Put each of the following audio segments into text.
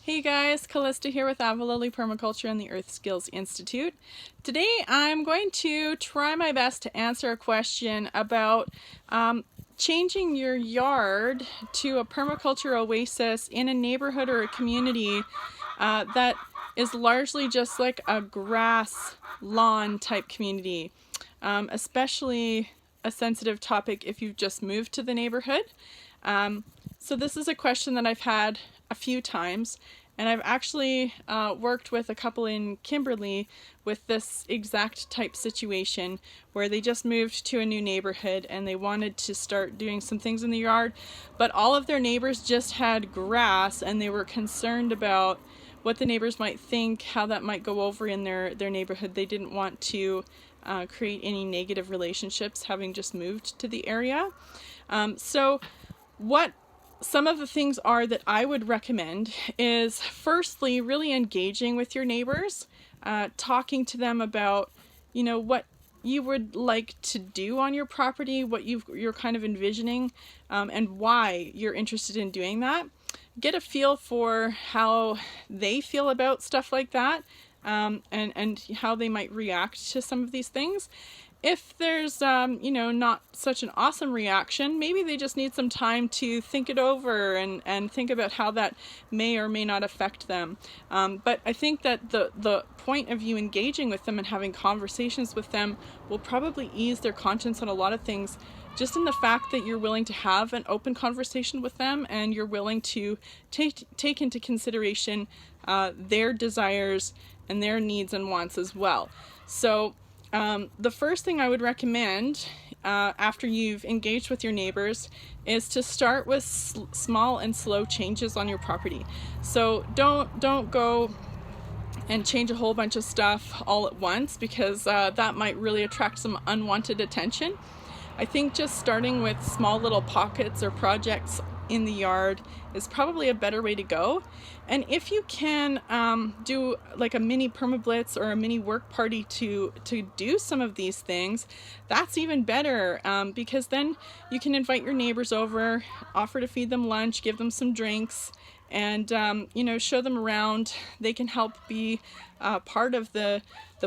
Hey guys, Callista here with Avalili Permaculture and the Earth Skills Institute. Today I'm going to try my best to answer a question about changing your yard to a permaculture oasis in a neighborhood or a community that is largely just like a grass lawn type community, especially a sensitive topic if you've just moved to the neighborhood. So this is a question that I've had a few times, and I've actually worked with a couple in Kimberley with this exact type situation where they just moved to a new neighborhood and they wanted to start doing some things in the yard, but all of their neighbors just had grass and they were concerned about what the neighbors might think, how that might go over in their neighborhood. They didn't want to create any negative relationships having just moved to the area. So what some of the things are that I would recommend is, firstly, really engaging with your neighbors, talking to them about, what you would like to do on your property, what you're kind of envisioning, and why you're interested in doing that. Get a feel for how they feel about stuff like that, and how they might react to some of these things. If there's, not such an awesome reaction, maybe they just need some time to think it over and think about how that may or may not affect them. But I think that the point of you engaging with them and having conversations with them will probably ease their conscience on a lot of things, just in the fact that you're willing to have an open conversation with them and you're willing to take into consideration their desires and their needs and wants as well. So the first thing I would recommend after you've engaged with your neighbors is to start with small and slow changes on your property. So don't go and change a whole bunch of stuff all at once, because that might really attract some unwanted attention. I think just starting with small little pockets or projects in the yard is probably a better way to go. And if you can do like a mini permablitz or a mini work party to do some of these things, that's even better, because then you can invite your neighbors over, offer to feed them lunch, give them some drinks, and show them around. They can help be part of the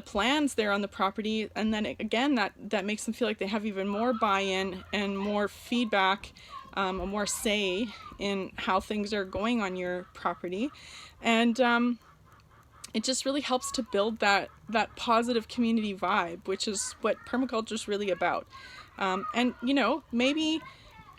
plans there on the property, and then again that makes them feel like they have even more buy-in and more feedback, more say in how things are going on your property. And it just really helps to build that positive community vibe, which is what permaculture is really about. And maybe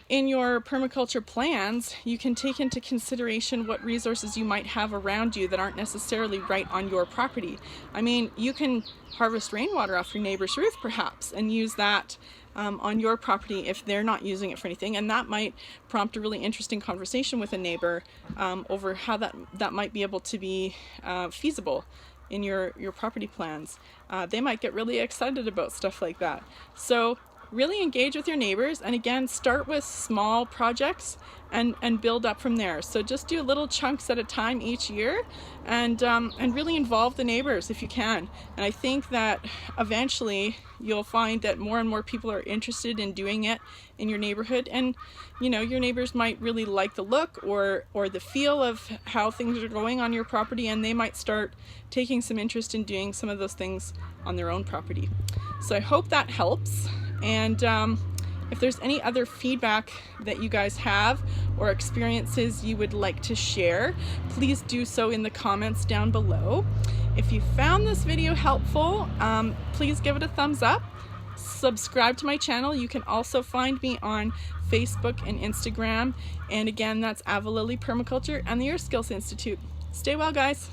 in your permaculture plans, you can take into consideration what resources you might have around you that aren't necessarily right on your property. I mean, you can harvest rainwater off your neighbor's roof perhaps and use that on your property if they're not using it for anything, and that might prompt a really interesting conversation with a neighbor over how that might be able to be feasible in your property plans. They might get really excited about stuff like that. So really engage with your neighbors, and again, start with small projects and build up from there. So just do little chunks at a time each year, and really involve the neighbors if you can. And I think that eventually you'll find that more and more people are interested in doing it in your neighborhood, and your neighbors might really like the look or the feel of how things are going on your property, and they might start taking some interest in doing some of those things on their own property. So I hope that helps. And if there's any other feedback that you guys have or experiences you would like to share, please do so in the comments down below. If you found this video helpful, please give it a thumbs up. Subscribe to my channel. You can also find me on Facebook and Instagram. And again, that's Avalili Permaculture and the Earth Skills Institute. Stay well, guys.